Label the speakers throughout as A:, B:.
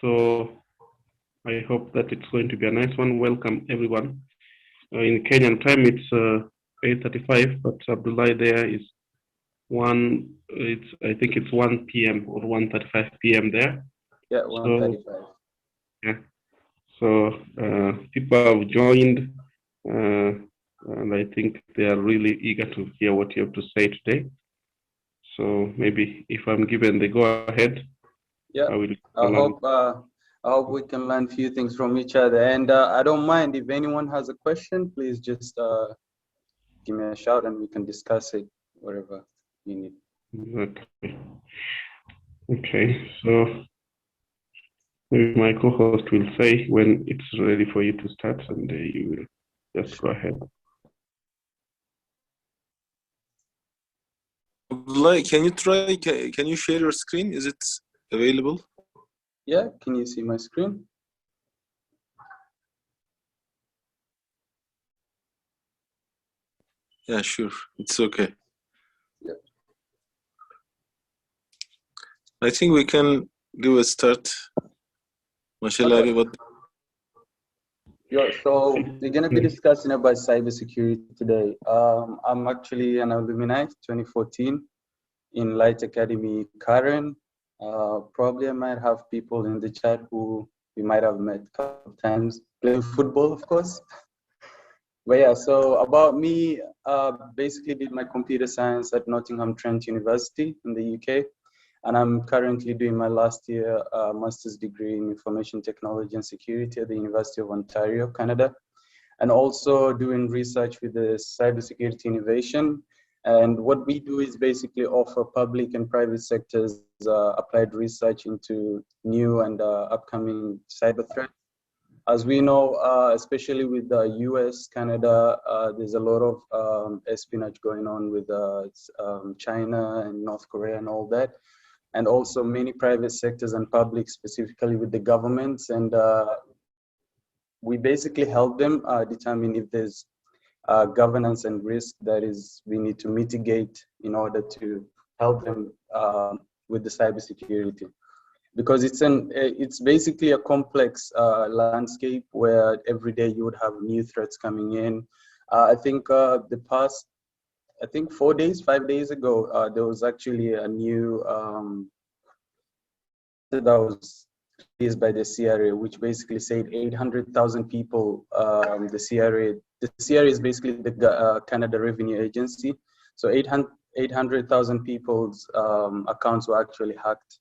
A: So I hope that it's going to be a nice one. Welcome everyone. In Kenyan time, it's 8:35, but Abdullahi there is I think it's 1 p.m. or 1:35 p.m. there.
B: Yeah,
A: So
B: 1:35.
A: yeah, so people have joined, and I think they are really eager to hear what you have to say today. So maybe if I'm given the go ahead,
B: Yeah,
A: I will.
B: I hope we can learn a few things from each other. And I don't mind if anyone has a question, please just give me a shout and we can discuss it wherever you need.
A: Okay, so maybe my co-host will say when it's ready for you to start, and you will just go ahead.
C: Abdullahi, can you try? Can you share your screen? Is it available?
B: Yeah, can you see my screen?
C: Yeah, sure. It's okay.
B: Yeah.
C: I think we can do a start. Mashallah, everybody.
B: Yeah, so we're going to be discussing about cybersecurity today. I'm actually an alumni 2014 in Light Academy, Karen. Probably I might have people in the chat who we might have met a couple of times playing football, of course. But yeah, so about me, basically did my computer science at Nottingham Trent University in the UK. And I'm currently doing my last year master's degree in information technology and security at the University of Ontario, Canada. And also doing research with the cybersecurity innovation. And what we do is basically offer public and private sectors applied research into new and upcoming cyber threats. As we know, especially with the US, Canada, there's a lot of espionage going on with China and North Korea and all that. And also many private sectors and public, specifically with the governments. And we basically help them determine if there's governance and risk that is we need to mitigate in order to help them with the cybersecurity. Because it's basically a complex landscape where every day you would have new threats coming in. I think the past, 5 days ago, there was actually a new that was released by the CRA, which basically said 800,000 people. The CRA is basically the Canada Revenue Agency. So 800,000 people's accounts were actually hacked.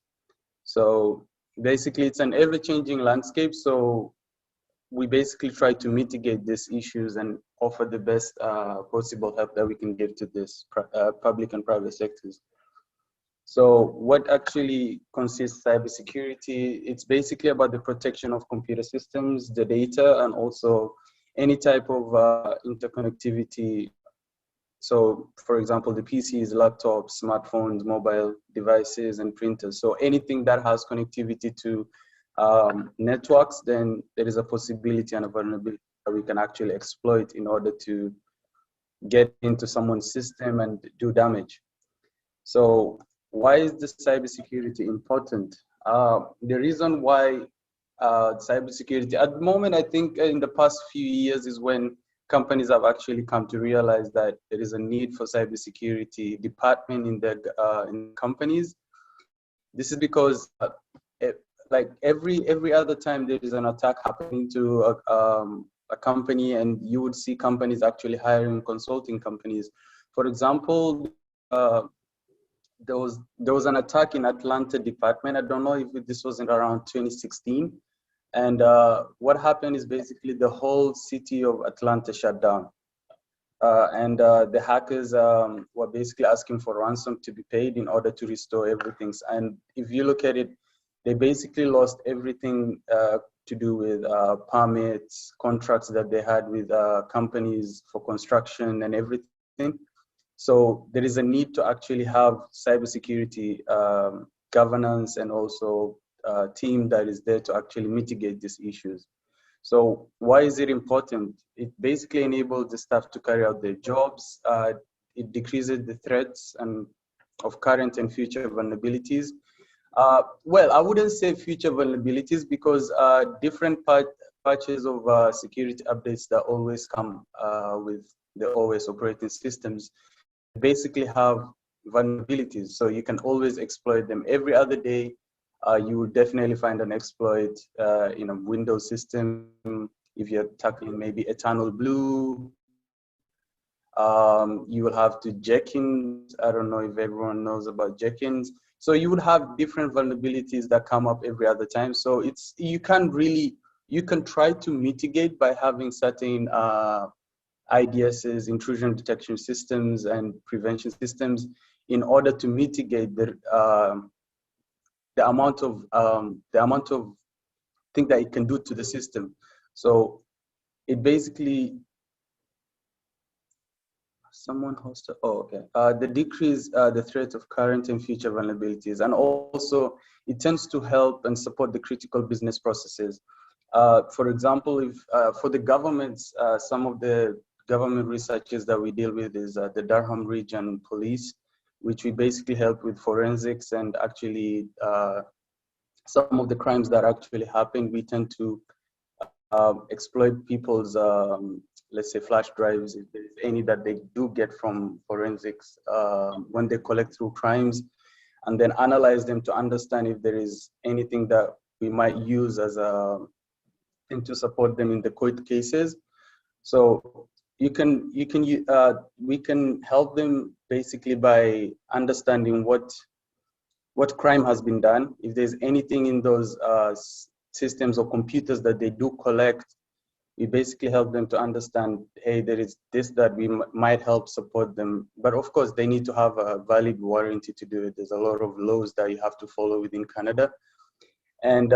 B: So basically, it's an ever-changing landscape. So we basically try to mitigate these issues and offer the best possible help that we can give to this public and private sectors. So what actually consists cybersecurity? It's basically about the protection of computer systems, the data, and also any type of interconnectivity. So for example, the PCs, laptops, smartphones, mobile devices, and printers. So anything that has connectivity to networks, then there is a possibility and a vulnerability that we can actually exploit in order to get into someone's system and do damage. So why is this cybersecurity important? The reason why cybersecurity, at the moment, I think in the past few years is when companies have actually come to realize that there is a need for cybersecurity department in companies. This is because like every other time there is an attack happening to a company, and you would see companies actually hiring consulting companies. For example, there was an attack in Atlanta department. I don't know if this was in around 2016. And what happened is basically the whole city of Atlanta shut down. And the hackers were basically asking for ransom to be paid in order to restore everything. And if you look at it, they basically lost everything to do with permits, contracts that they had with companies for construction and everything. So there is a need to actually have cybersecurity governance and also a team that is there to actually mitigate these issues. So why is it important? It basically enables the staff to carry out their jobs. It decreases the threats and of current and future vulnerabilities. Well, I wouldn't say future vulnerabilities because different patches of security updates that always come with the OS operating systems basically have vulnerabilities. So you can always exploit them. Every other day, you will definitely find an exploit in a Windows system. If you're tackling maybe Eternal Blue, you will have to Jenkins. I don't know if everyone knows about Jenkins. So you would have different vulnerabilities that come up every other time. So you can try to mitigate by having certain IDSs, intrusion detection systems, and prevention systems in order to mitigate the amount of thing that it can do to the system. So it basically the decrease the threat of current and future vulnerabilities, and also it tends to help and support the critical business processes. For example, if for the governments, some of the government researchers that we deal with is the Durham Region Police, which we basically help with forensics and actually some of the crimes that actually happen. We tend to exploit people's let's say flash drives, if there's any that they do get from forensics when they collect through crimes, and then analyze them to understand if there is anything that we might use as a thing to support them in the court cases. So we can help them basically by understanding what crime has been done. If there's anything in those systems or computers that they do collect, we basically help them to understand, hey, there is this that we might help support them. But of course, they need to have a valid warranty to do it. There's a lot of laws that you have to follow within Canada. And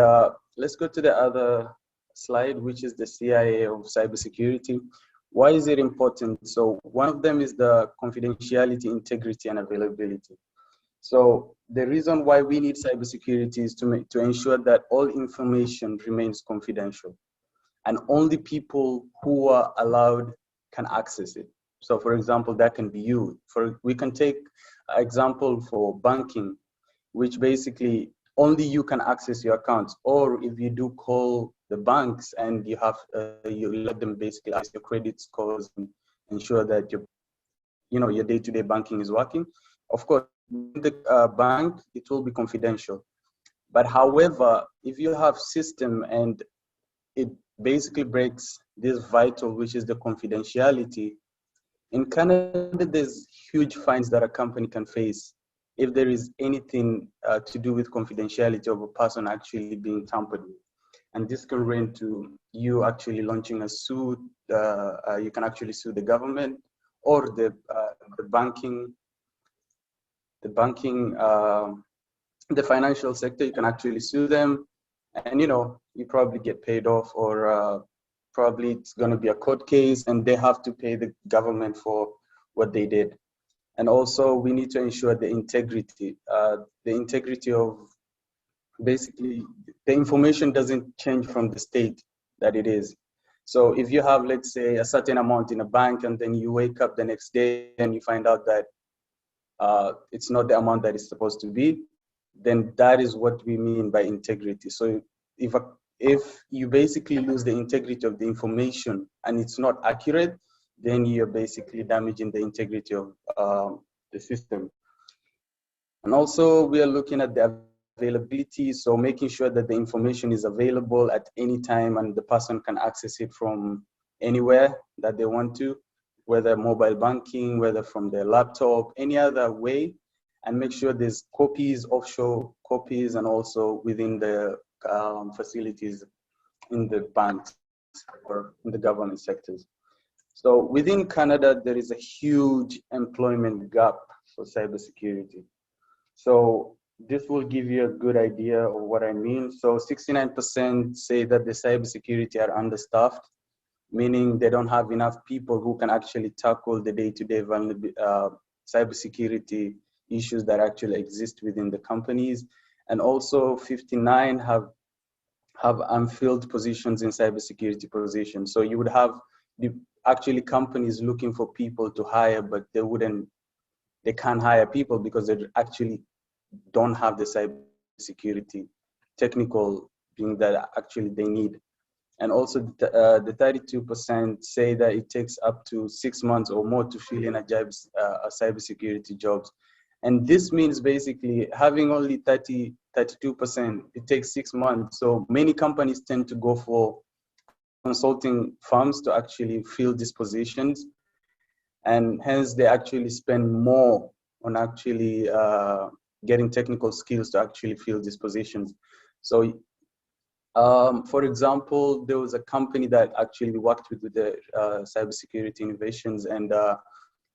B: let's go to the other slide, which is the CIA of cybersecurity. Why is it important? So one of them is the confidentiality, integrity, and availability. So the reason why we need cybersecurity is to ensure that all information remains confidential, and only people who are allowed can access it. So for example, that can be you. We can take an example for banking, which basically only you can access your accounts. Or if you do call the banks and you have, you let them basically access your credit scores and ensure that your day-to-day banking is working. Of course, in the bank, it will be confidential. But however, if you have system and it basically breaks this vital, which is the confidentiality, in Canada, there's huge fines that a company can face if there is anything to do with confidentiality of a person actually being tampered with. And this can range to you actually launching a suit. You can actually sue the government or the financial sector. You can actually sue them, and you probably get paid off, or probably it's going to be a court case and they have to pay the government for what they did. And also we need to ensure the integrity of basically the information doesn't change from the state that it is. So if you have, let's say, a certain amount in a bank and then you wake up the next day and you find out that it's not the amount that it's supposed to be, then that is what we mean by integrity. So if you basically lose the integrity of the information and it's not accurate, then you're basically damaging the integrity of the system. And also we are looking at the availability, so making sure that the information is available at any time and the person can access it from anywhere that they want to, whether mobile banking, whether from their laptop, any other way, and make sure there's copies, offshore copies, and also within the facilities in the banks or in the government sectors. So within Canada, there is a huge employment gap for cybersecurity. So this will give you a good idea of what I mean. So 69% say that the cybersecurity are understaffed, meaning they don't have enough people who can actually tackle the day-to-day cybersecurity issues that actually exist within the companies. And also 59 have unfilled positions in cybersecurity positions. So you would have actually companies looking for people to hire, but they can't hire people because they actually don't have the cybersecurity technical being that actually they need. And also the 32% say that it takes up to 6 months or more to fill in a cybersecurity jobs. And this means basically having only 32%, it takes 6 months. So many companies tend to go for consulting firms to actually fill these positions. And hence they actually spend more on actually getting technical skills to actually fill these positions. So for example, there was a company that actually worked with the cybersecurity innovations, and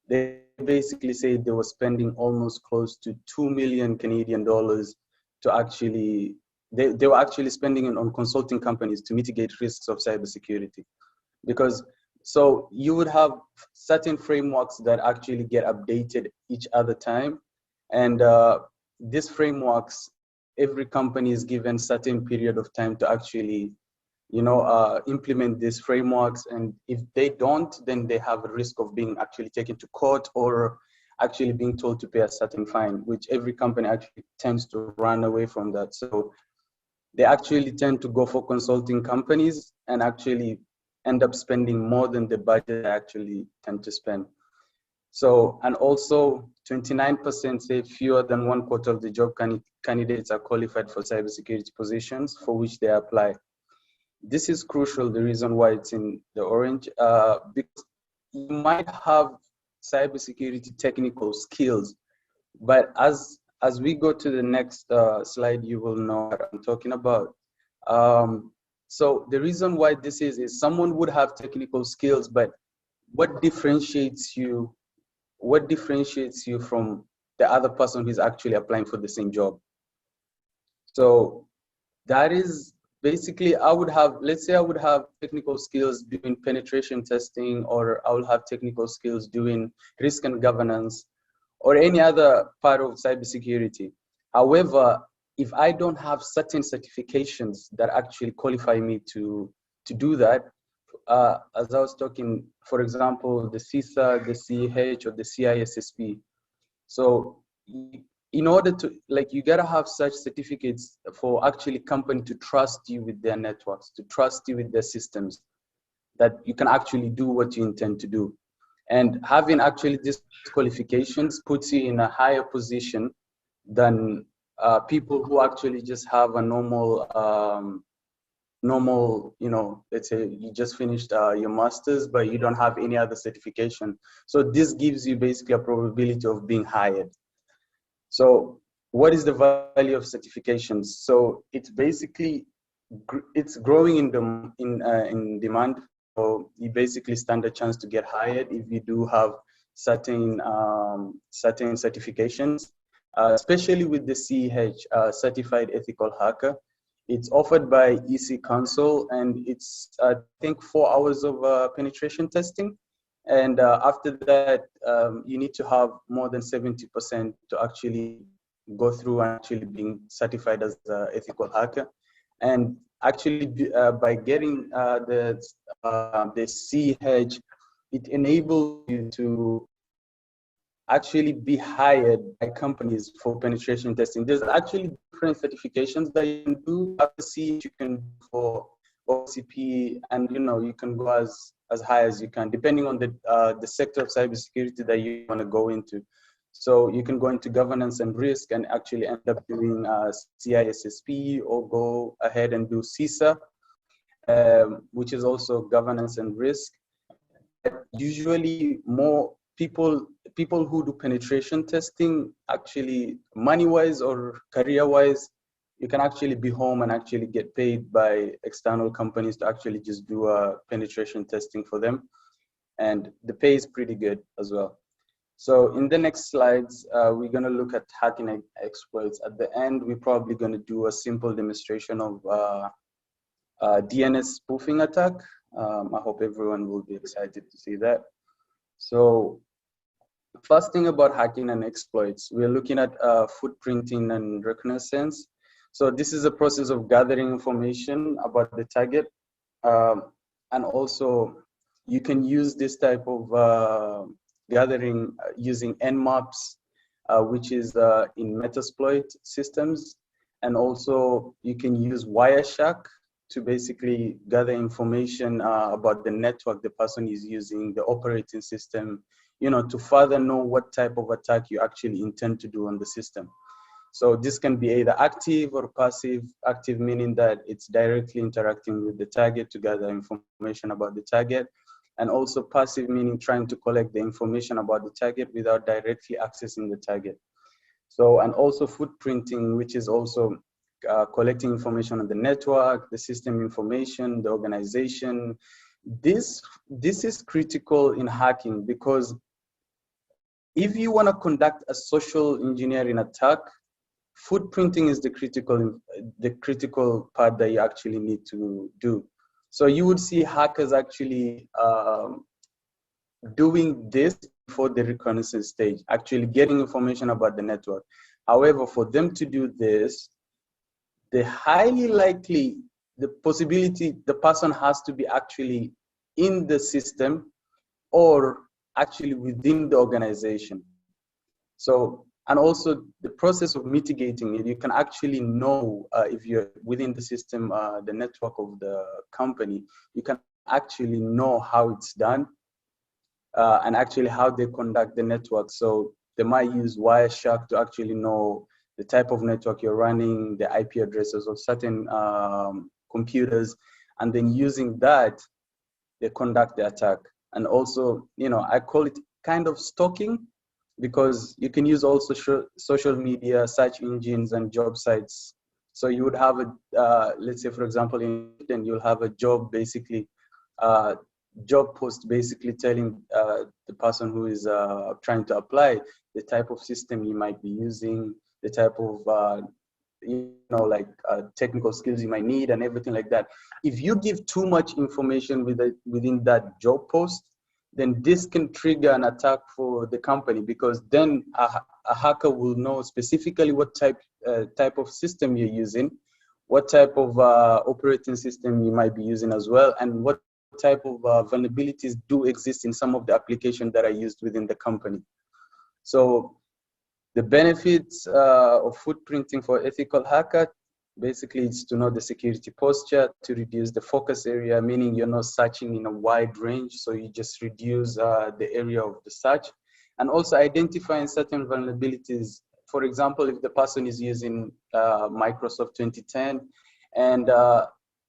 B: they basically said they were spending almost close to 2 million Canadian dollars to actually, they were actually spending it on consulting companies to mitigate risks of cybersecurity. Because, so you would have certain frameworks that actually get updated each other time. And these frameworks, every company is given certain period of time to actually, implement these frameworks. And if they don't, then they have a risk of being actually taken to court or actually being told to pay a certain fine, which every company actually tends to run away from that. So they actually tend to go for consulting companies and actually end up spending more than the budget they actually tend to spend. So, and also 29% say fewer than 1/4 of the job candidates are qualified for cybersecurity positions for which they apply. This is crucial, the reason why it's in the orange, because you might have cybersecurity technical skills, but as we go to the next slide, you will know what I'm talking about. So the reason why this is someone would have technical skills, but what differentiates you from the other person who's actually applying for the same job? So that is basically, let's say I would have technical skills doing penetration testing, or I will have technical skills doing risk and governance, or any other part of cybersecurity. However, if I don't have certain certifications that actually qualify me to do that, as I was talking, for example, the CISA, the CEH, or the CISSP. So in order to, you gotta have such certificates for actually company to trust you with their networks, to trust you with their systems, that you can actually do what you intend to do. And having actually these qualifications puts you in a higher position than people who actually just have a normal, let's say you just finished your master's, but you don't have any other certification. So this gives you basically a probability of being hired. So what is the value of certifications? So it's basically, it's growing in demand. So you basically stand a chance to get hired if you do have certain certifications, especially with the CEH, Certified Ethical Hacker. It's offered by EC Council, and it's, I think, 4 hours of penetration testing. And after that, you need to have more than 70% to actually go through and actually being certified as an ethical hacker. And actually, by getting the CEH, it enables you to actually be hired by companies for penetration testing. There's actually different certifications that you can do. After CEH, you can do for OCP, and you can go as high as you can, depending on the sector of cybersecurity that you want to go into. So you can go into governance and risk and actually end up doing CISSP, or go ahead and do CISA, which is also governance and risk. But usually more people who do penetration testing, actually money-wise or career-wise, you can actually be home and actually get paid by external companies to actually just do penetration testing for them. And the pay is pretty good as well. So in the next slides, we're going to look at hacking exploits. At the end, we're probably going to do a simple demonstration of DNS spoofing attack. I hope everyone will be excited to see that. So first thing about hacking and exploits, we're looking at footprinting and reconnaissance. So this is a process of gathering information about the target. And also you can use this type of gathering using nmaps, which is in Metasploit systems. And also you can use Wireshark to basically gather information about the network the person is using, the operating system, you know, to further know what type of attack you actually intend to do on the system. So this can be either active or passive. Active meaning that it's directly interacting with the target to gather information about the target. And also passive meaning trying to collect the information about the target without directly accessing the target. So, and also footprinting, which is also collecting information on the network, the system information, the organization. This is critical in hacking, because if you want to conduct a social engineering attack, footprinting is the critical part that you actually need to do. So you would see hackers actually doing this before the reconnaissance stage, actually getting information about the network. However, for them to do this, the highly likely, the possibility the person has to be actually in the system or actually within the organization. So, and also the process of mitigating it, you can actually know if you're within the system, the network of the company, you can actually know how it's done and actually how they conduct the network. So they might use Wireshark to actually know the type of network you're running, the IP addresses of certain computers, and then using that, they conduct the attack. And also, you know, I call it kind of stalking, because you can use also social media, search engines, and job sites. So you would have a, let's say, for example, in you'll have a job, basically, job post basically telling the person who is trying to apply the type of system you might be using, the type of you know, like technical skills you might need and everything like that. If you give too much information within that job post, then this can trigger an attack for the company, because then a hacker will know specifically what type of system you're using, what type of operating system you might be using as well, and what type of vulnerabilities do exist in some of the applications that are used within the company. So the benefits of footprinting for ethical hacker, basically it's to know the security posture, to reduce the focus area, meaning you're not searching in a wide range, so you just reduce the area of the search, and also identifying certain vulnerabilities. For example, if the person is using Microsoft 2010, and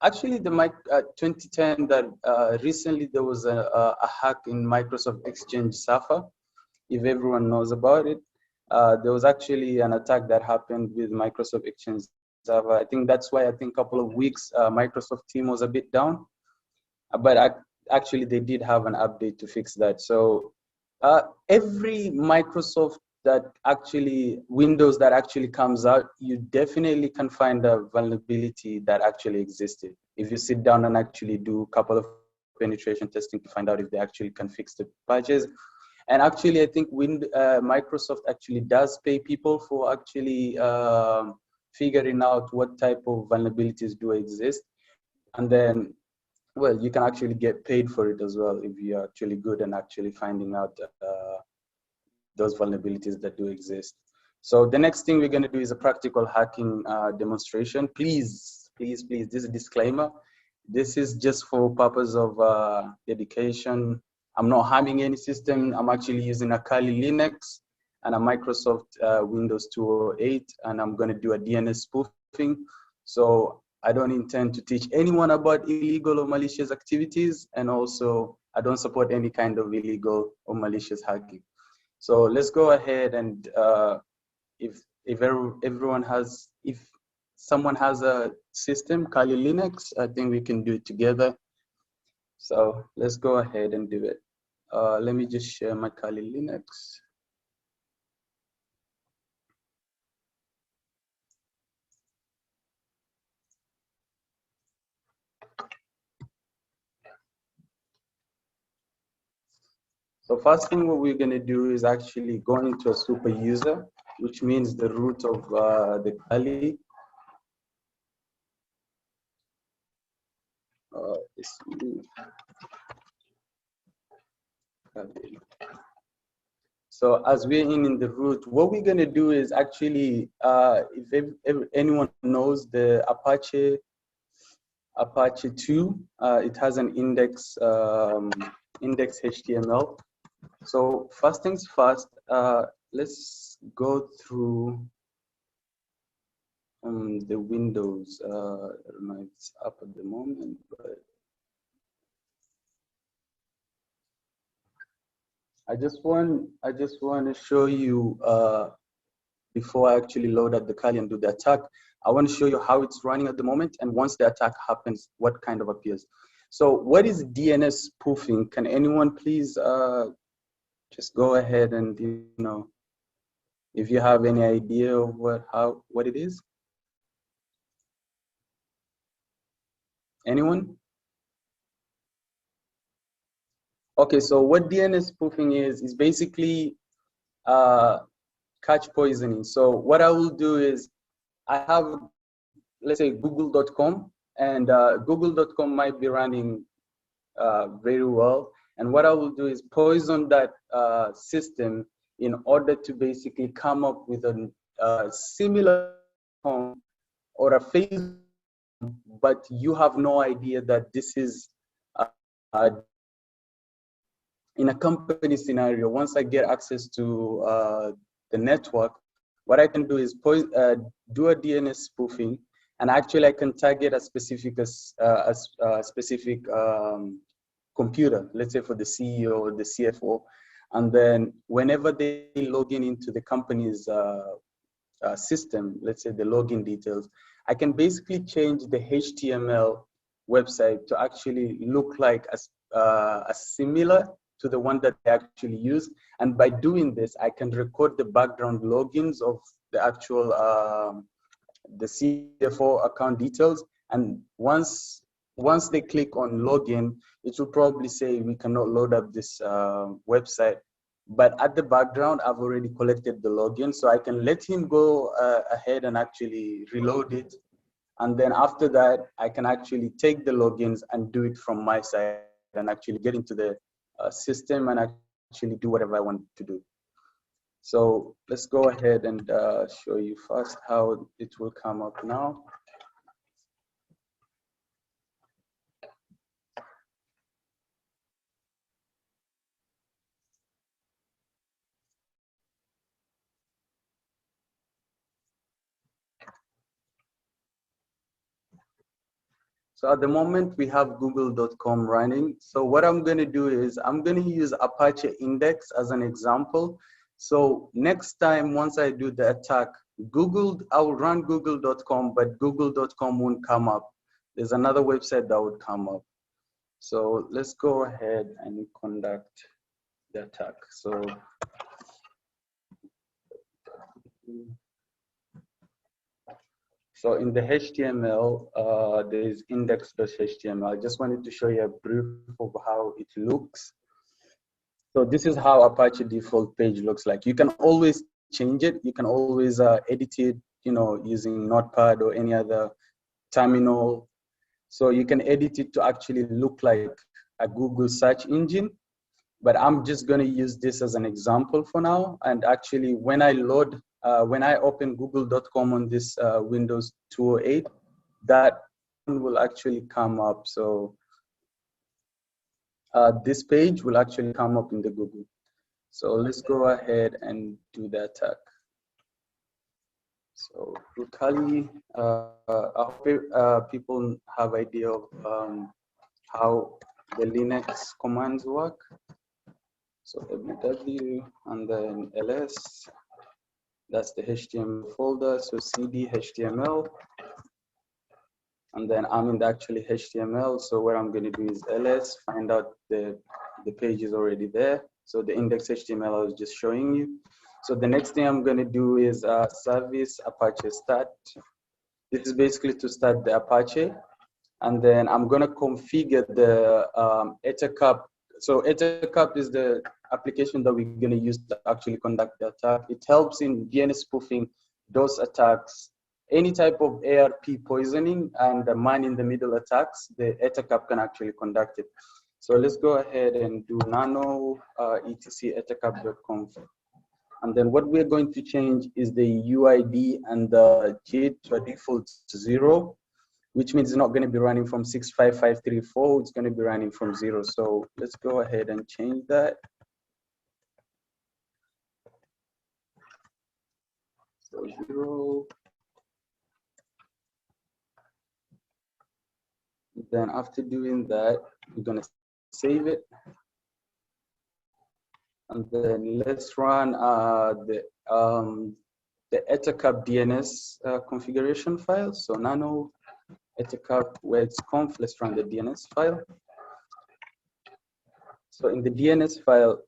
B: actually the 2010 that recently there was a hack in Microsoft Exchange Server, if everyone knows about it. There was actually an attack that happened with Microsoft Exchange Server. I think that's why I think a couple of weeks Microsoft team was a bit down, but actually they did have an update to fix that. So every Microsoft that actually, Windows that actually comes out, you definitely can find a vulnerability that actually existed. If you sit down and actually do a couple of penetration testing to find out if they actually can fix the patches. And actually, I think Microsoft actually does pay people for actually figuring out what type of vulnerabilities do exist. And then, well, you can actually get paid for it as well if you're actually good and actually finding out those vulnerabilities that do exist. So the next thing we're going to do is a practical hacking demonstration. Please, please, please, this is a disclaimer. This is just for purpose of education. I'm not harming any system. I'm actually using a Kali Linux and a Microsoft Windows 208, and I'm going to do a DNS spoofing. So I don't intend to teach anyone about illegal or malicious activities, and also I don't support any kind of illegal or malicious hacking. So let's go ahead, and if someone has a system, Kali Linux, I think we can do it together. So let's go ahead and do it. Let me just share my Kali Linux. So first thing what we're gonna do is actually go into a super user, which means the root of the Kali. So as we're in the root, what we're going to do is actually, if anyone knows the Apache 2, it has an index HTML. So first things first, let's go through the windows. I don't know if it's up at the moment, but I just want to show you before I actually load up the Kali and do the attack. I want to show you how it's running at the moment, and once the attack happens, what kind of appears. So what is DNS spoofing? Can anyone please just go ahead and, you know, if you have any idea of what it is? Anyone? Okay, so what DNS spoofing is basically catch poisoning. So what I will do is I have, let's say, google.com, and google.com might be running very well. And what I will do is poison that system in order to basically come up with a similar or a face, but you have no idea that this is in a company scenario. Once I get access to the network, what I can do is do a DNS spoofing, and actually I can target a specific computer, let's say for the CEO or the CFO, and then whenever they log in into the company's system, let's say the login details, I can basically change the HTML website to actually look like a similar to the one that they actually use. And by doing this, I can record the background logins of the actual the CFO account details. And once they click on login, it will probably say we cannot load up this website. But at the background, I've already collected the login, so I can let him go ahead and actually reload it. And then after that, I can actually take the logins and do it from my side and actually get into the system and actually do whatever I want to do. So let's go ahead and show you first how it will come up now. So at the moment we have google.com running. So what I'm going to do is I'm going to use Apache index as an example. So next time, once I do the attack, I'll run google.com, but google.com won't come up. There's another website that would come up. So let's go ahead and conduct the attack. So in the HTML, there is index.html. I just wanted to show you a brief of how it looks. So this is how Apache default page looks like. You can always change it. You can always edit it, you know, using Notepad or any other terminal. So you can edit it to actually look like a Google search engine. But I'm just going to use this as an example for now. And actually, when I open google.com on this Windows 208, that will actually come up. So this page will actually come up in the Google. So let's go ahead and do the attack. So Kali, I hope people have idea of how the Linux commands work. So ww and then ls, that's the HTML folder. So cd HTML, and then I'm in the actually HTML. So what I'm going to do is ls, find out the page is already there. So the index HTML I was just showing you. So the next thing I'm going to do is service Apache start. This is basically to start the Apache. And then I'm going to configure the Ethercap. So Ethercap is the application that we're going to use to actually conduct the attack. It helps in DNS spoofing, DOS attacks, any type of ARP poisoning, and the man-in-the-middle attacks. The Ethercap can actually conduct it. So let's go ahead and do nano etc ethercap.conf. And then what we're going to change is the UID and the JIT to a default 0, which means it's not going to be running from 65534, it's going to be running from 0. So let's go ahead and change that. So 0. Then after doing that, we're going to save it. And then let's run the Ethercap DNS configuration file. So nano Ethercap where it's conf, let's run the DNS file. So in the DNS file,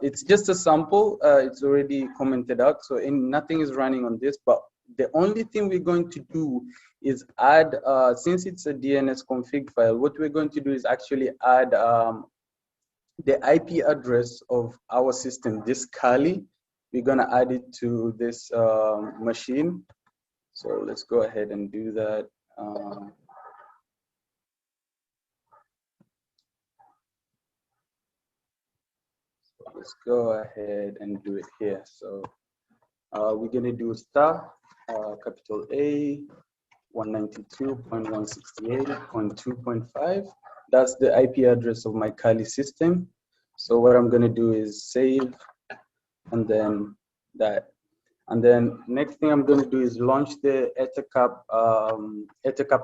B: it's just a sample. It's already commented out. So nothing is running on this, but the only thing we're going to do is add, since it's a DNS config file, what we're going to do is actually add the IP address of our system, this Kali. We're gonna add it to this machine. So let's go ahead and do that. So let's go ahead and do it here. So we're gonna do star, capital A, 192.168.2.5. That's the IP address of my Kali system. So what I'm gonna do is save, and then that. And then next thing I'm gonna do is launch the Ethercap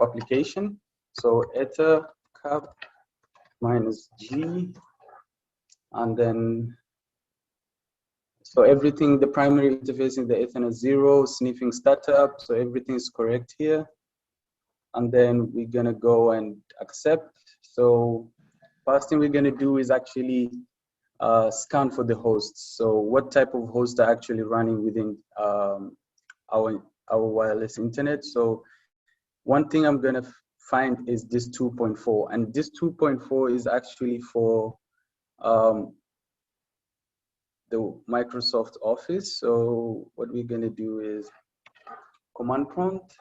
B: application. So Ethercap -G, and then, so everything, the primary interface in the Ethernet 0, sniffing startup, so everything is correct here. And then we're gonna go and accept. So first thing we're gonna do is actually scan for the hosts. So what type of hosts are actually running within our wireless internet. So one thing I'm gonna find is this 2.4, and this 2.4 is actually for the Microsoft Office. So what we're gonna do is command prompt,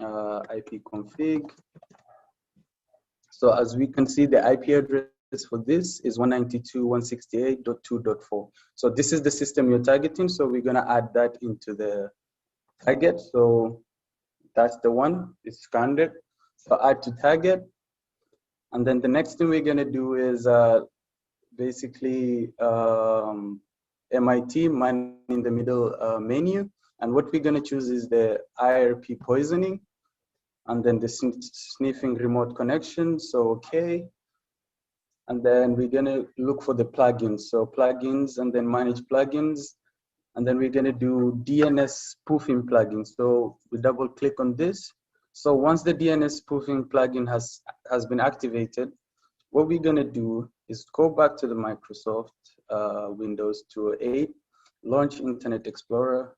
B: ipconfig. So as we can see, the IP address for this is 192.168.2.4. So this is the system you're targeting. So we're gonna add that into the target. So that's the one, it's scanned it. So add to target. And then the next thing we're gonna do is basically MIT, man in the middle menu. And what we're gonna choose is the IRP poisoning, and then the sniffing remote connection, so okay. And then we're gonna look for the plugins. So plugins, and then manage plugins. And then we're gonna do DNS spoofing plugin. So we double click on this. So once the DNS spoofing plugin has been activated, what we're gonna do is go back to the Microsoft Windows 208, launch Internet Explorer.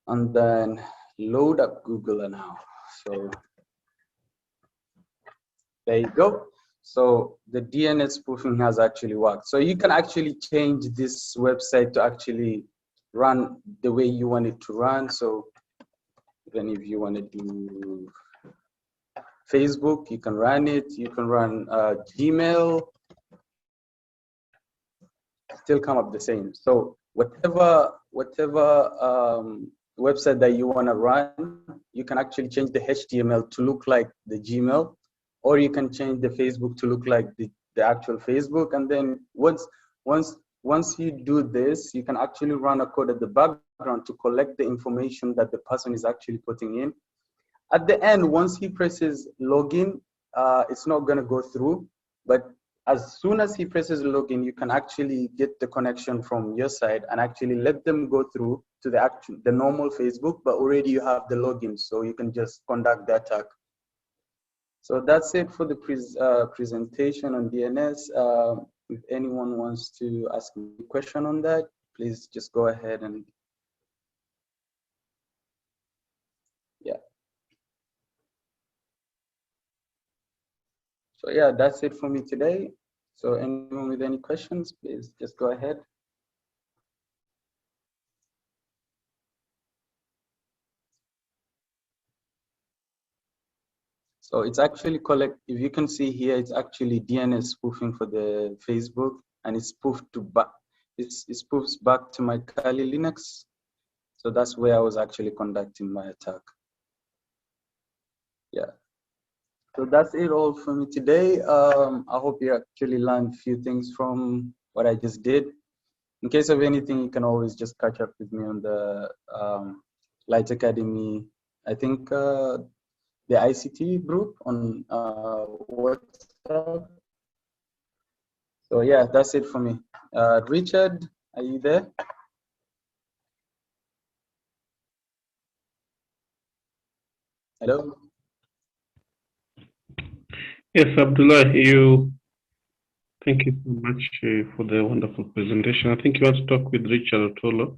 B: And then load up Google now. So there you go. So the DNS spoofing has actually worked. So you can actually change this website to actually run the way you want it to run. So even if you want to do Facebook, you can run it. You can run Gmail, still come up the same. So whatever website that you want to run, you can actually change the HTML to look like the Gmail, or you can change the Facebook to look like the actual Facebook. And then once you do this, you can actually run a code at the background to collect the information that the person is actually putting in. At the end, once he presses login, it's not going to go through, but as soon as he presses login, you can actually get the connection from your side and actually let them go through to the normal Facebook, but already you have the login, so you can just conduct the attack. So that's it for the presentation on DNS. If anyone wants to ask me a question on that, please just go ahead and yeah. So yeah, that's it for me today. So anyone with any questions, please just go ahead. So it's actually if you can see here, it's actually DNS spoofing for the Facebook, and it's spoofed to back. It spoofs back to my Kali Linux. So that's where I was actually conducting my attack. Yeah. So that's it all for me today. I hope you actually learned a few things from what I just did. In case of anything, you can always just catch up with me on the Light Academy. I think the ICT group on WhatsApp. So yeah, that's it for me. Richard, are you there? Hello?
A: Yes, Abdullah, thank you so much for the wonderful presentation. I think you want to talk with Richard Otolo.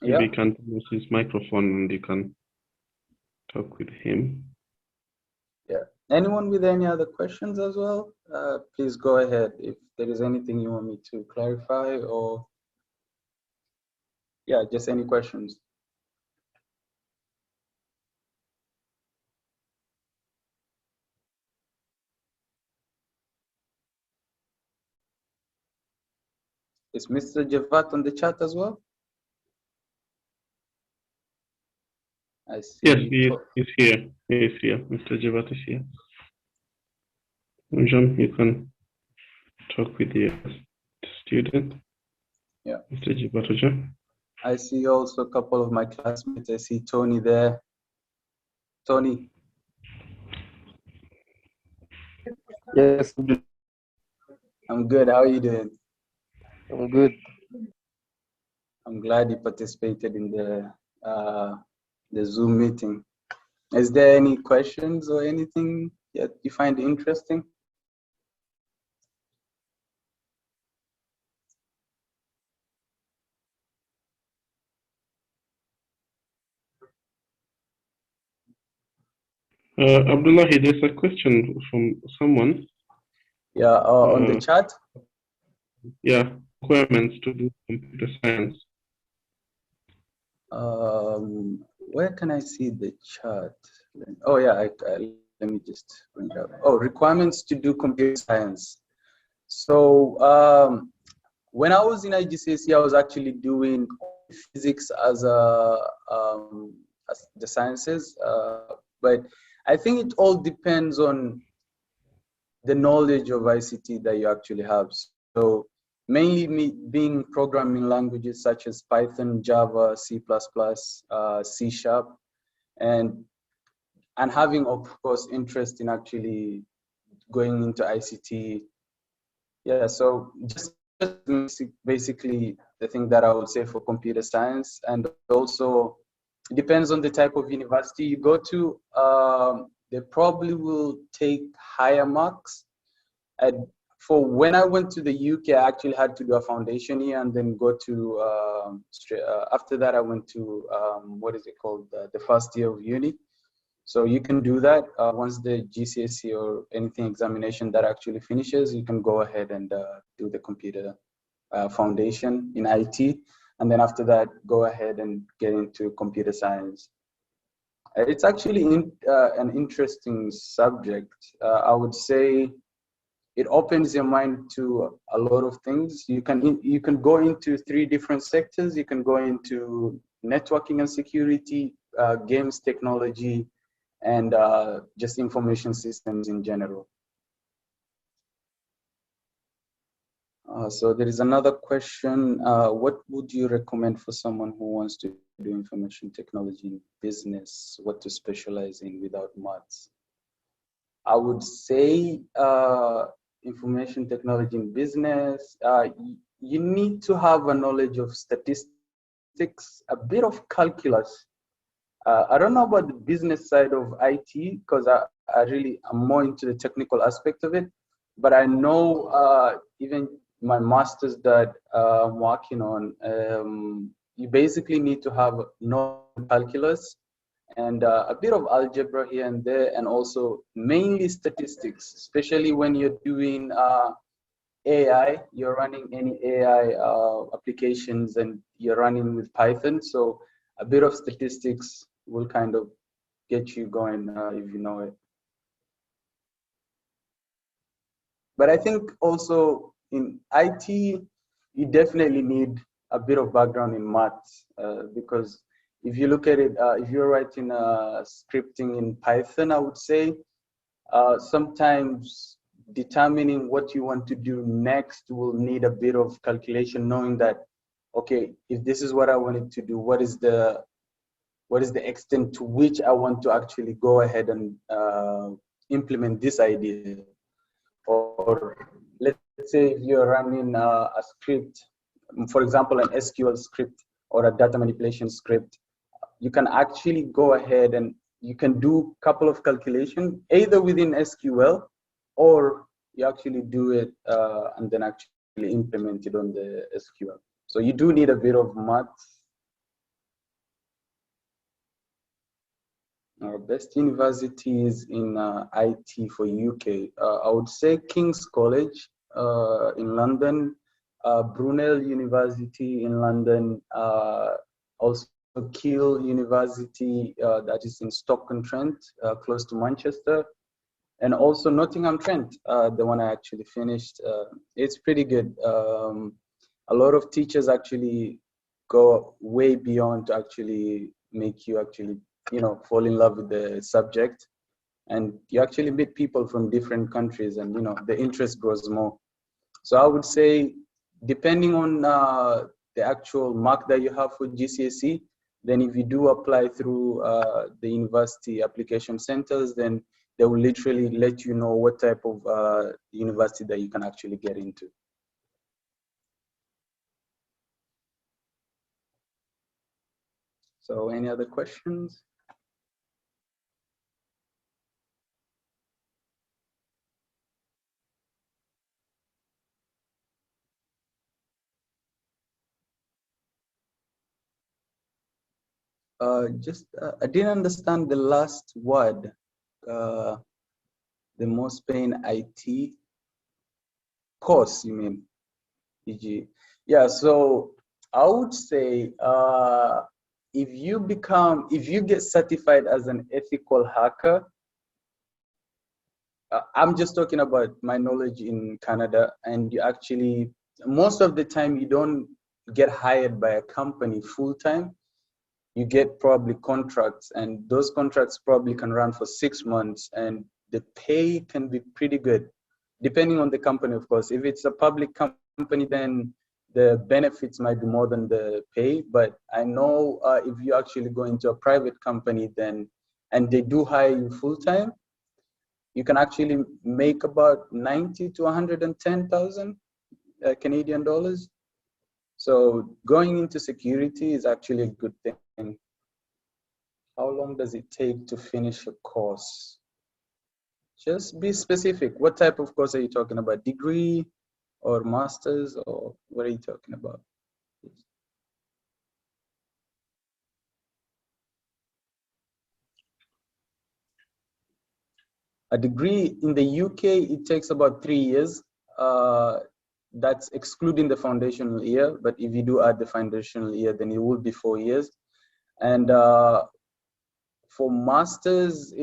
A: Maybe you can use his microphone and you can talk with him.
B: Yeah. Anyone with any other questions as well? Please go ahead if there is anything you want me to clarify, or yeah, just any questions. Is Mr. Javat on the chat as well? I see.
A: Yes, he's here. He's here. Mr. Javat is here. John, you can talk with the student.
B: Yeah.
A: Mr. Javat.
B: I see also a couple of my classmates. I see Tony there. Tony.
D: Yes,
B: I'm good. How are you doing?
D: I'm good.
B: I'm glad you participated in the Zoom meeting. Is there any questions or anything that you find interesting?
A: Abdullahi, there's a question from someone.
B: Yeah, on the chat?
A: Yeah, requirements to do computer science.
B: Where can I see the chat? Oh yeah, let me just bring it up. Oh, requirements to do computer science. So when I was in IGCSE, I was actually doing physics as the sciences, but I think it all depends on the knowledge of ICT that you actually have. So mainly being programming languages such as Python, Java, C++, C#, and having, of course, interest in actually going into ICT. Yeah, so just basically the thing that I would say for computer science. And also it depends on the type of university you go to. They probably will take higher marks. For when I went to the UK, I actually had to do a foundation year and then go to, after that I went to, what is it called? The first year of uni. So you can do that once the GCSE or anything examination that actually finishes, you can go ahead and do the computer foundation in IT. And then after that, go ahead and get into computer science. It's actually an interesting subject. I would say it opens your mind to a lot of things. You can go into 3 different sectors. You can go into networking and security, games technology, and just information systems in general. So there is another question. What would you recommend for someone who wants to do information technology in business? What to specialize in without maths? I would say information technology in business, you need to have a knowledge of statistics, a bit of calculus. I don't know about the business side of IT because I really am more into the technical aspect of it, but I know even my master's that I'm working on, you basically need to have no calculus and a bit of algebra here and there, and also mainly statistics, especially when you're doing AI, you're running any AI applications and you're running with Python. So a bit of statistics will kind of get you going if you know it. But I think also in IT, you definitely need a bit of background in maths because if you look at it, if you're writing scripting in Python, I would say sometimes determining what you want to do next will need a bit of calculation, knowing that, okay, if this is what I wanted to do, what is the extent to which I want to actually go ahead and implement this idea. Or let's say if you're running a script, for example, an SQL script or a data manipulation script, you can actually go ahead and you can do a couple of calculations either within SQL or you actually do it and then actually implement it on the SQL. So you do need a bit of maths. Best universities in IT for UK. I would say King's College in London, Brunel University in London, also Keele University that is in Stoke-on-Trent, close to Manchester, and also Nottingham-Trent, the one I actually finished. It's pretty good. A lot of teachers actually go way beyond to actually make you actually fall in love with the subject, and you actually meet people from different countries, and the interest grows more. So I would say, depending on the actual mark that you have for GCSE, then if you do apply through the university application centers, then they will literally let you know what type of university that you can actually get into. So any other questions? I didn't understand the last word. The most paying IT course, you mean? E.g. Yeah, so I would say if you get certified as an ethical hacker, I'm just talking about my knowledge in Canada, and you actually, most of the time you don't get hired by a company full-time. You get probably contracts, and those contracts probably can run for 6 months, and the pay can be pretty good, depending on the company, of course. If it's a public company, then the benefits might be more than the pay. But I know if you actually go into a private company, then, and they do hire you full-time, you can actually make about 90 to 110,000 Canadian dollars. So going into security is actually a good thing. How long does it take to finish a course? Just be specific. What type of course are you talking about? Degree or master's, or what are you talking about? A degree in the UK, it takes about 3 years. That's excluding the foundational year. But if you do add the foundational year, then it will be 4 years. And for masters,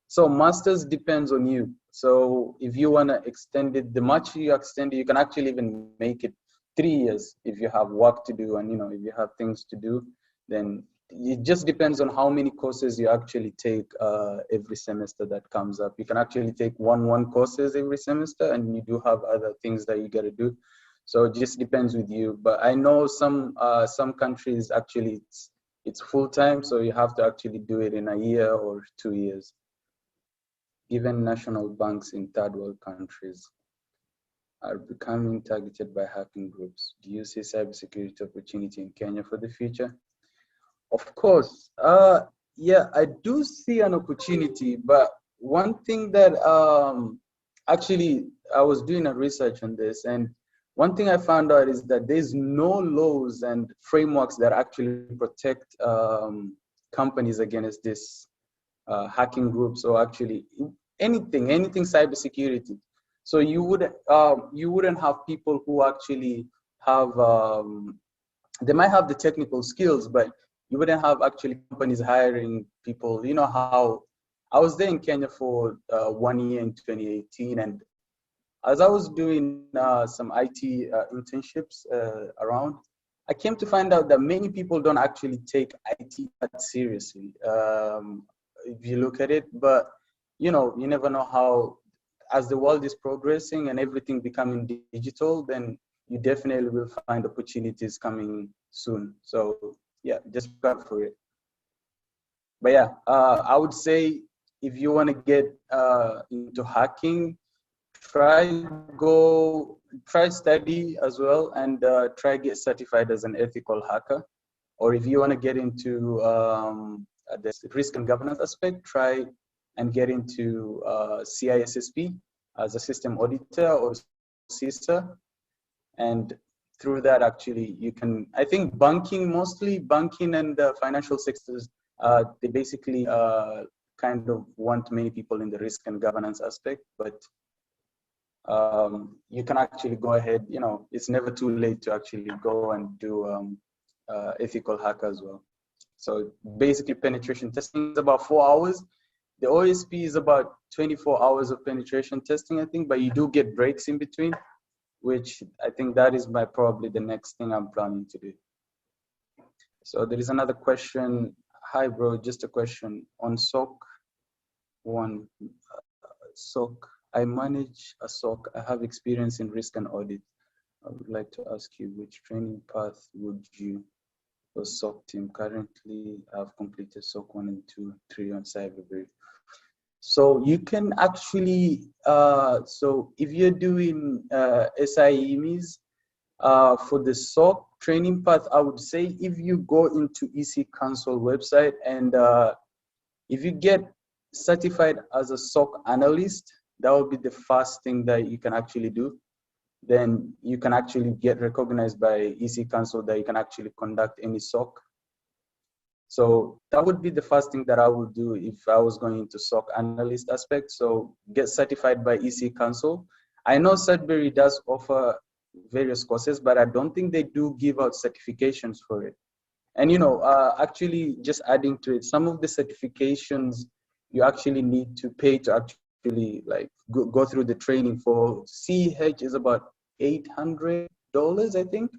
B: so masters depends on you. So if you want to extend it, the much you extend it, you can actually even make it 3 years if you have work to do, and if you have things to do. Then it just depends on how many courses you actually take every semester that comes up. You can actually take one courses every semester, and you do have other things that you got to do. So it just depends with you. But I know some countries actually it's full-time, so you have to actually do it in a year or 2 years. Even national banks in third world countries are becoming targeted by hacking groups. Do you see cybersecurity opportunity in Kenya for the future? Of course, yeah, I do see an opportunity, but one thing that actually I was doing a research on this, and one thing I found out is that there's no laws and frameworks that actually protect companies against this hacking groups, or actually anything cybersecurity. So you wouldn't have people who actually have they might have the technical skills, but you wouldn't have actually companies hiring people. You know how I was there in Kenya for 1 year in 2018, and as I was doing some IT internships around, I came to find out that many people don't actually take IT that seriously. If you look at it, but you know, you never know how, as the world is progressing and everything becoming digital, then you definitely will find opportunities coming soon. So yeah, just look out for it. But yeah, I would say if you want to get into hacking, try study as well, and try get certified as an ethical hacker. Or if you want to get into the risk and governance aspect, try and get into CISSP as a system auditor or CISA. And through that, actually, you can, I think mostly banking and financial sectors, they basically kind of want many people in the risk and governance aspect, but you can actually go ahead, you know, it's never too late to actually go and do ethical hack as well. So basically penetration testing is about 4 hours. The OSP is about 24 hours of penetration testing, I think, but you do get breaks in between, which I think that is probably the next thing I'm planning to do. So there is another question. Hi, bro, just a question on SOC 1. SOC, I manage a SOC. I have experience in risk and audit. I would like to ask you, which training path would you for SOC team? Currently, I've completed SOC 1 and 2, 3 on cyber. So you can actually, so if you're doing SIEMs for the SOC training path, I would say if you go into EC Council website and if you get certified as a SOC analyst, that would be the first thing that you can actually do. Then you can actually get recognized by EC Council that you can actually conduct any SOC. So that would be the first thing that I would do if I was going into SOC analyst aspect. So get certified by EC Council. I know Sudbury does offer various courses, but I don't think they do give out certifications for it. And you know, actually just adding to it, some of the certifications you actually need to pay to actually like go through the training for. CH is about $800, I think.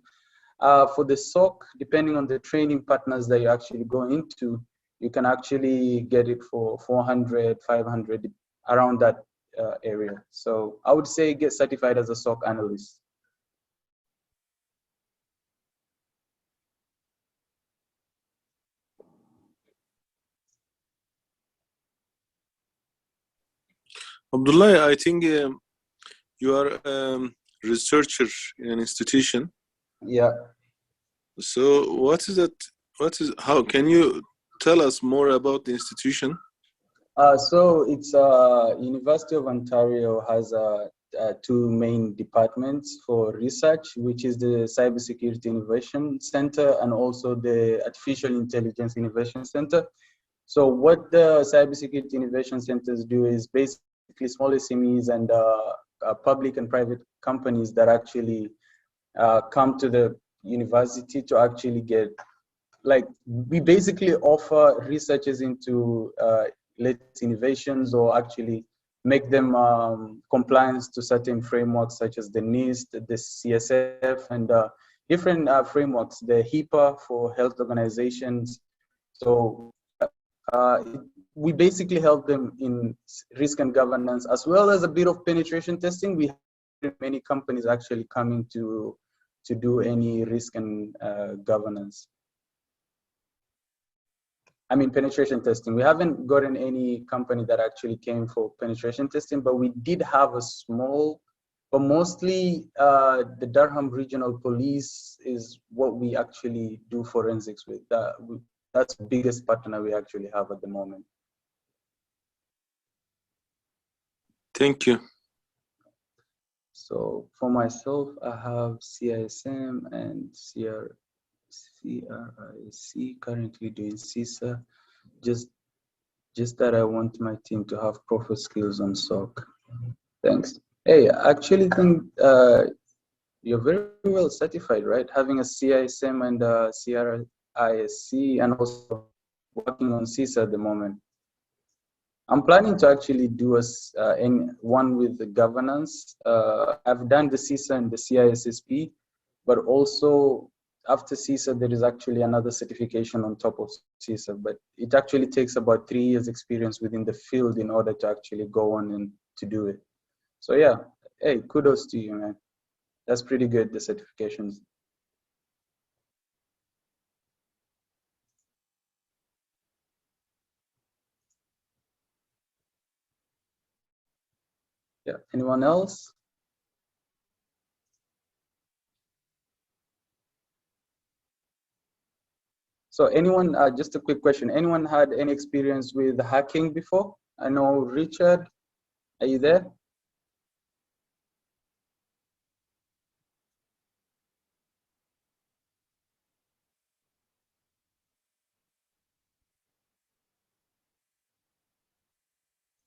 B: For the SOC, depending on the training partners that you actually go into, you can actually get it for 400, 500, around that area. So I would say get certified as a SOC analyst.
C: Abdullahi, I think you are a researcher in an institution.
B: Yeah.
C: So what is that? How can you tell us more about the institution?
B: So it's University of Ontario has two main departments for research, which is the Cybersecurity Innovation Center and also the Artificial Intelligence Innovation Center. So what the Cybersecurity Innovation Centers do is basically small SMEs and public and private companies that actually come to the university to actually get, like, we basically offer researchers into latest innovations or actually make them compliance to certain frameworks such as the NIST, the CSF, and different frameworks, the HIPAA for health organizations. So we basically help them in risk and governance, as well as a bit of penetration testing. We have many companies actually coming to do any risk and governance. I mean, penetration testing. We haven't gotten any company that actually came for penetration testing, but we did have a small, but mostly the Durham Regional Police is what we actually do forensics with. That's the biggest partner we actually have at the moment.
C: Thank you.
B: So for myself, I have CISM and CRIC currently doing CISA. Just that I want my team to have proper skills on SOC. Thanks. Hey, I actually think you're very well certified, right? Having a CISM and a CRISC and also working on CISA at the moment. I'm planning to actually do one with the governance. I've done the CISA and the CISSP, but also after CISA, there is actually another certification on top of CISA, but it actually takes about 3 years experience within the field in order to actually go on and to do it. So yeah, hey, kudos to you, man. That's pretty good, the certifications. Yeah, anyone else? So anyone, just a quick question, anyone had any experience with hacking before? I know Richard, are you there?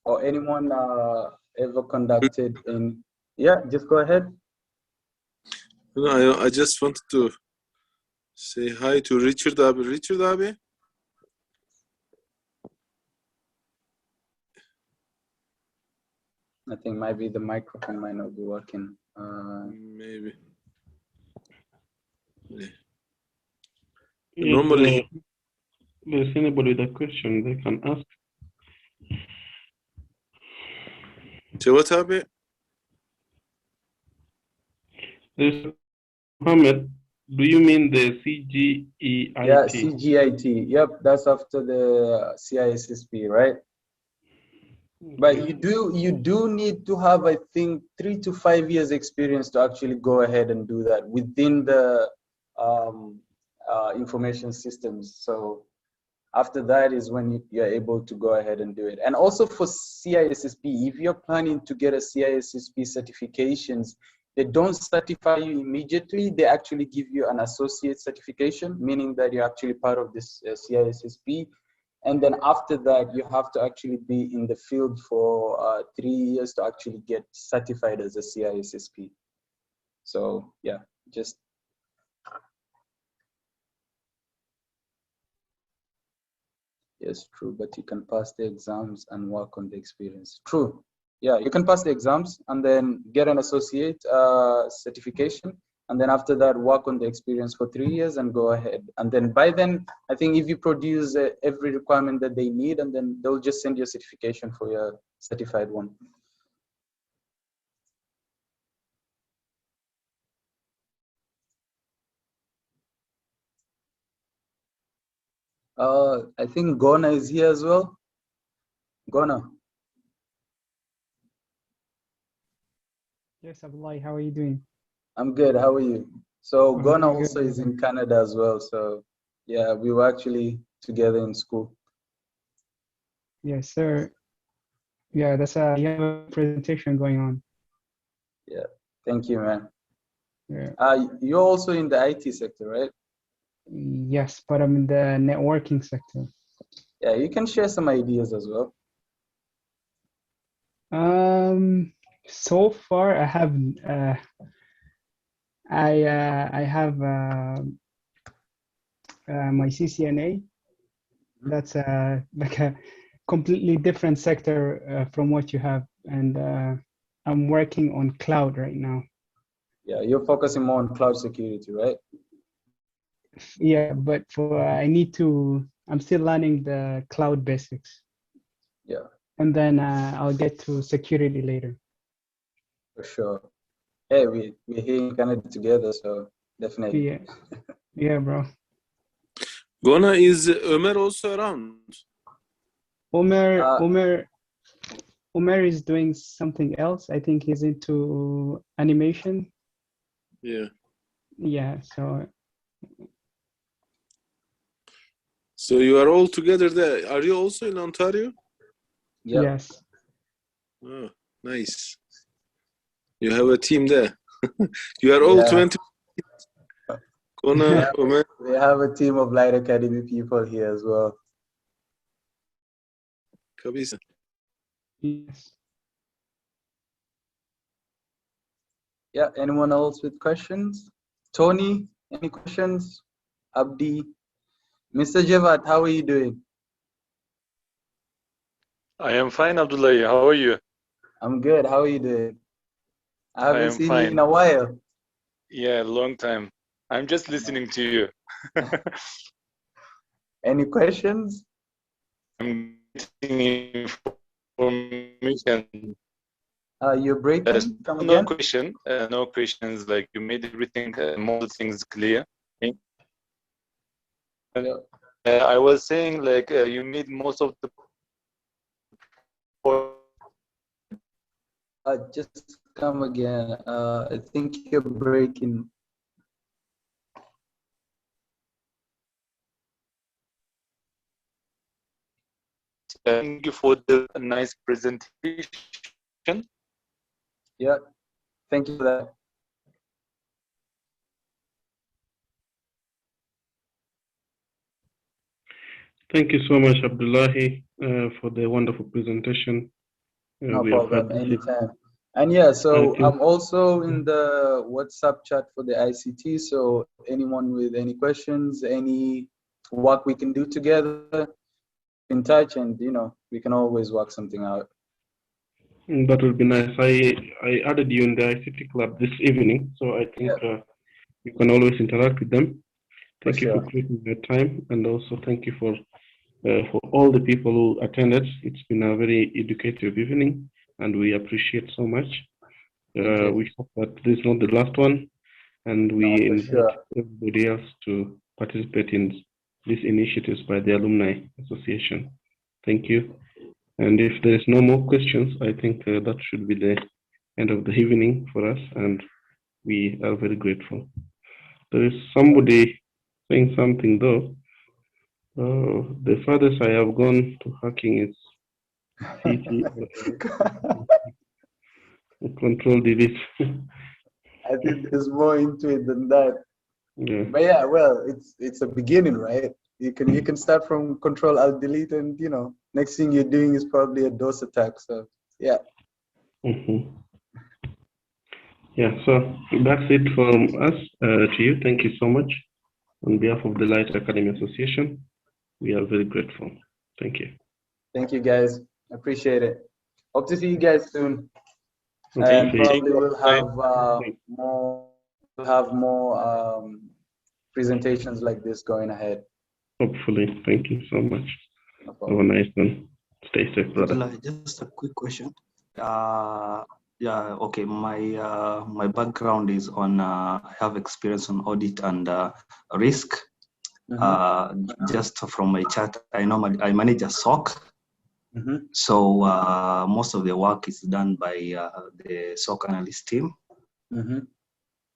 B: Or anyone ever conducted in, yeah, just go ahead.
C: No, I just wanted to say hi to Richard abi. Richard abi?
B: I think maybe the microphone might not be working.
C: Maybe. Yeah.
A: If
C: Normally,
A: there's anybody with a question, they can ask.
C: Cevat abi,
A: There's Mohammed. Do you mean the CGEIT?
B: Yeah, CGIT. Yep, that's after the CISSP, right? But you do need to have, I think, 3 to 5 years experience to actually go ahead and do that within the information systems. So after that is when you're able to go ahead and do it. And also for CISSP, if you're planning to get a CISSP certifications, they don't certify you immediately. They actually give you an associate certification, meaning that you're actually part of this CISSP. And then after that, you have to actually be in the field for 3 years to actually get certified as a CISSP. So yeah, just. Yes, true, but you can pass the exams and work on the experience. True. Yeah, you can pass the exams and then get an associate certification. And then after that, work on the experience for 3 years and go ahead. And then by then, I think if you produce every requirement that they need, and then they'll just send you a certification for your certified one. I think Gona is here as well. Gona.
E: Yes, Abdullahi, how are you doing?
B: I'm good. How are you? So
E: I'm
B: Gona
E: doing
B: also
E: good.
B: is in Canada as well. So yeah, we were actually together in school.
E: Yes, sir. Yeah, you have a presentation going on.
B: Yeah, thank you, man.
E: Yeah.
B: You're also in the IT sector, right?
E: Yes, but I'm in the networking sector.
B: Yeah, you can share some ideas as well.
E: So far I have my CCNA. That's like a completely different sector from what you have, and I'm working on cloud right now.
B: Yeah, you're focusing more on cloud security, right?
E: Yeah, but I'm still learning the cloud basics.
B: Yeah.
E: And then I'll get to security later.
B: For sure. Hey, we're here in Canada together, so definitely.
E: Yeah, yeah, bro.
C: Gona, is Ömer also around?
E: Omer is doing something else. I think he's into animation.
C: Yeah.
E: Yeah,
C: So you are all together there. Are you also in Ontario?
B: Yep.
E: Yes.
C: Oh, nice. You have a team there. You are all 20. Gona, Ömer.
B: We have a team of Light Academy people here as well.
C: Kabisa.
E: Yes.
B: Yeah, anyone else with questions? Tony, any questions? Abdi? Mr. Jevat, how are you doing?
F: I am fine, Abdullahi. How are you?
B: I'm good. How are you doing? I haven't
F: am
B: seen you
F: fine.
B: in a while.
F: Yeah, long time. I'm just listening to you.
B: Any questions?
F: I'm getting information.
B: You're breaking. Come
F: No
B: again?
F: question. No questions. Like you made everything, more things clear. Okay? I was saying like you made most of the
B: Just come again. I think you're breaking.
F: Thank you for the nice presentation.
B: Yeah. Thank you for that.
A: Thank you so much, Abdullahi, for the wonderful presentation.
B: No
A: We have
B: problem.
A: had
B: Anytime. And yeah, so
A: Okay.
B: I'm also in the WhatsApp chat for the ICT. So anyone with any questions, any work we can do together, in touch, and we can always work something out.
A: That would be nice. I added you in the ICT club this evening, so I think you can always interact with them. Thank you for taking your time, and also thank you for all the people who attended. It's been a very educative evening, and we appreciate so much. We hope that this is not the last one, and we invite everybody else to participate in these initiatives by the Alumni Association. Thank you. And if there is no more questions, I think that should be the end of the evening for us, and we are very grateful. There is somebody saying something though. The farthest I have gone to hacking is CT control delete.
B: I think there's more into it than that.
A: Yeah.
B: But yeah, well, it's a beginning, right? You can start from control alt delete, and next thing you're doing is probably a DOS attack. So yeah.
A: Yeah, so that's it from us to you. Thank you so much. On behalf of the Light Academy Association, we are very grateful. Thank you.
B: Thank you, guys. Appreciate it. Hope to see you guys soon.
A: Okay.
B: And probably we'll have more presentations like this going ahead.
A: Hopefully. Thank you so much. Have a nice one. Stay safe, brother.
G: Just a quick question. Yeah, okay. My background is on. I have experience on audit and risk. Just from my chat, I manage a SOC. So most of the work is done by the SOC analyst team.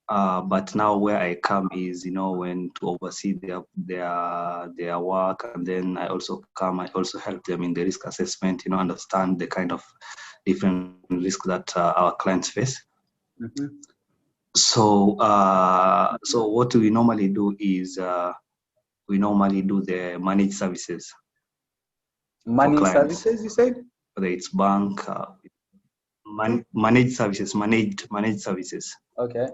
G: But now where I come is, when to oversee their work, and then I also help them in the risk assessment, understand the kind of different risks that our clients face. So what we normally do is we normally do the managed services.
B: Managed services, you said?
G: Whether it's bank, managed services.
B: Okay.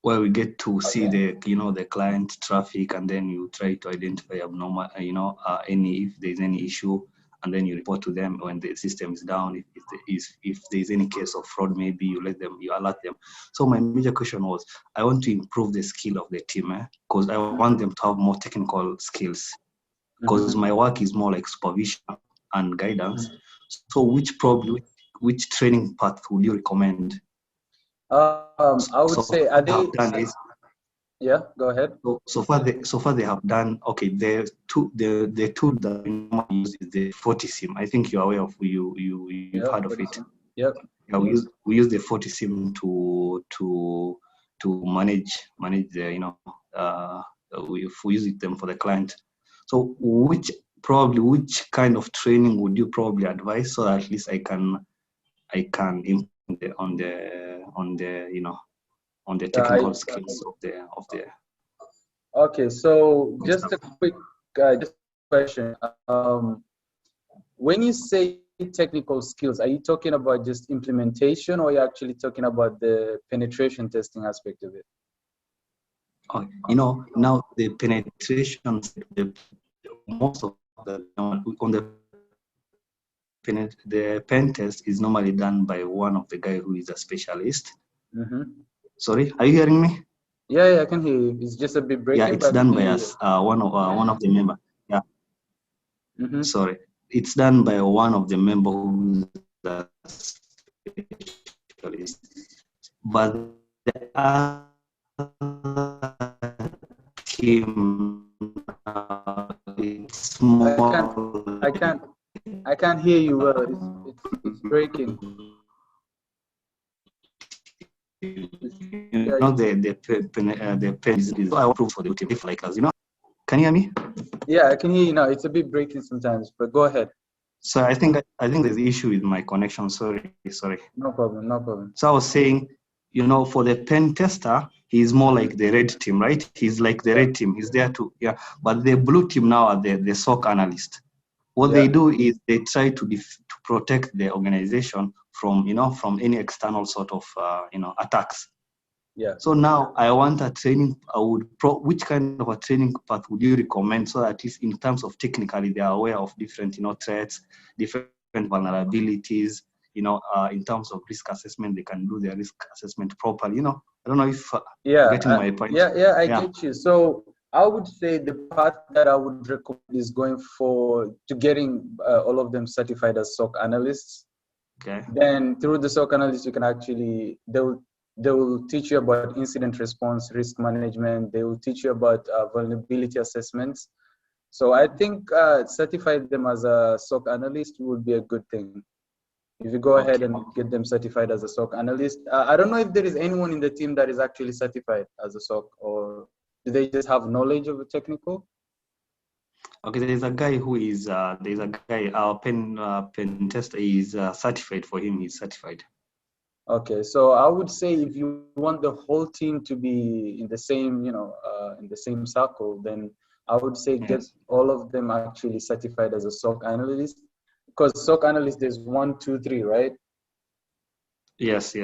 G: Where we get to see the client traffic, and then you try to identify abnormal, if there's any issue, and then you report to them when the system is down. If there's any case of fraud, maybe you alert them. So my major question was, I want to improve the skill of the team, because I want them to have more technical skills, because my work is more like supervision and guidance. So which training path would you recommend?
B: I would say, are they? Yeah, go ahead.
G: So far they have done okay. The tool that we use is the 40SIM. I think you're aware of. You've heard of it.
B: Yep.
G: Yeah, we use the 40SIM to manage the we use them for the client. So which kind of training would you probably advise, so that at least I can improve on the technical skills of the.
B: Okay, so just a quick question. When you say technical skills, are you talking about just implementation, or are you actually talking about the penetration testing aspect of it?
G: Now the penetration, most of the on the pen test is normally done by one of the guy who is a specialist.
B: Mm-hmm.
G: Sorry, are you hearing me?
B: Yeah, I can hear you. It's just a bit breaking.
G: Yeah, it's
B: but I
G: done
B: can
G: by
B: hear
G: us, one of the member. Yeah.
B: you. Mm-hmm.
G: Sorry, it's done by one of the member who is a specialist. But the other team, it's more.
B: I can't hear you well. It's breaking.
G: You know the pen is I approve for the team if like us, you know. Can you hear me?
B: Yeah, I can hear you now. It's a bit breaking sometimes, but go ahead.
G: So I think there's the issue with my connection. Sorry.
B: No problem, no problem.
G: So I was saying, you know, for the pen tester, he's more like the red team, right? He's like the red team. He's there to, yeah. But the blue team now are the SOC analyst. What they do is they try to protect the organization from, you know, from any external sort of, attacks.
B: Yeah.
G: So now I want a training. Which kind of a training path would you recommend so that at least in terms of technically they are aware of different, you know, threats, different vulnerabilities, you know, in terms of risk assessment, they can do their risk assessment properly. You know, I don't know if you're getting my point.
B: I get you. So I would say the path that I would recommend is going to getting all of them certified as SOC analysts.
G: Okay.
B: Then through the SOC analysts, you can actually they will teach you about incident response, risk management. They will teach you about vulnerability assessments. So I think certify them as a SOC analyst would be a good thing. If you go ahead and get them certified as a SOC analyst. I don't know if there is anyone in the team that is actually certified as a SOC, or do they just have knowledge of the technical?
G: Okay, there's a guy who is, our pen tester is certified for him, he's certified.
B: Okay, so I would say if you want the whole team to be in the same, in the same circle, then I would say get all of them actually certified as a SOC analyst. Because SOC analyst, there's 1, 2, 3, right?
G: Yes.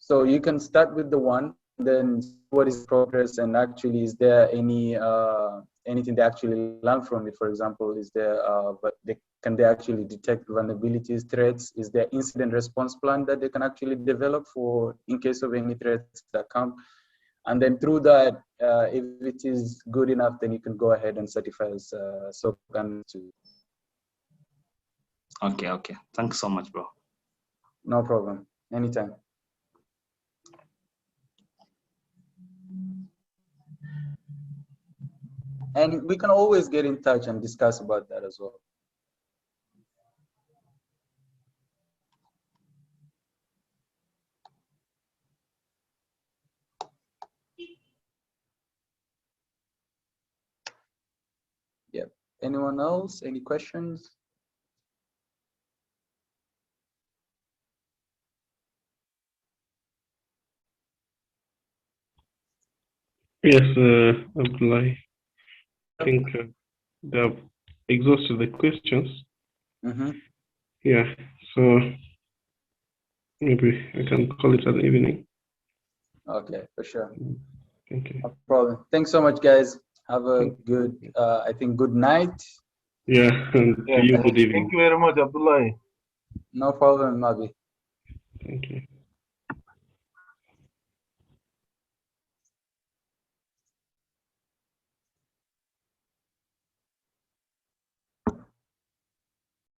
B: So you can start with the one, then what is progress, and actually is there anything they actually learn from it? For example, is there can they actually detect vulnerabilities, threats? Is there incident response plan that they can actually develop for in case of any threats that come? And then through that, if it is good enough, then you can go ahead and certify as SOC analyst.
G: Okay. Thanks so much, bro.
B: No problem. Anytime. And we can always get in touch and discuss about that as well. Yep. Anyone else? Any questions?
A: Yes, Abdullahi. I think they have exhausted the questions.
B: Mm-hmm.
A: Yeah, so maybe I can call it an evening.
B: Okay, for sure.
A: Thank you.
B: No problem. Thanks so much, guys. Have a good, good night.
A: Yeah, and to you, good evening.
H: Thank you very much, Abdullahi.
B: No problem, Mabi.
A: Thank you.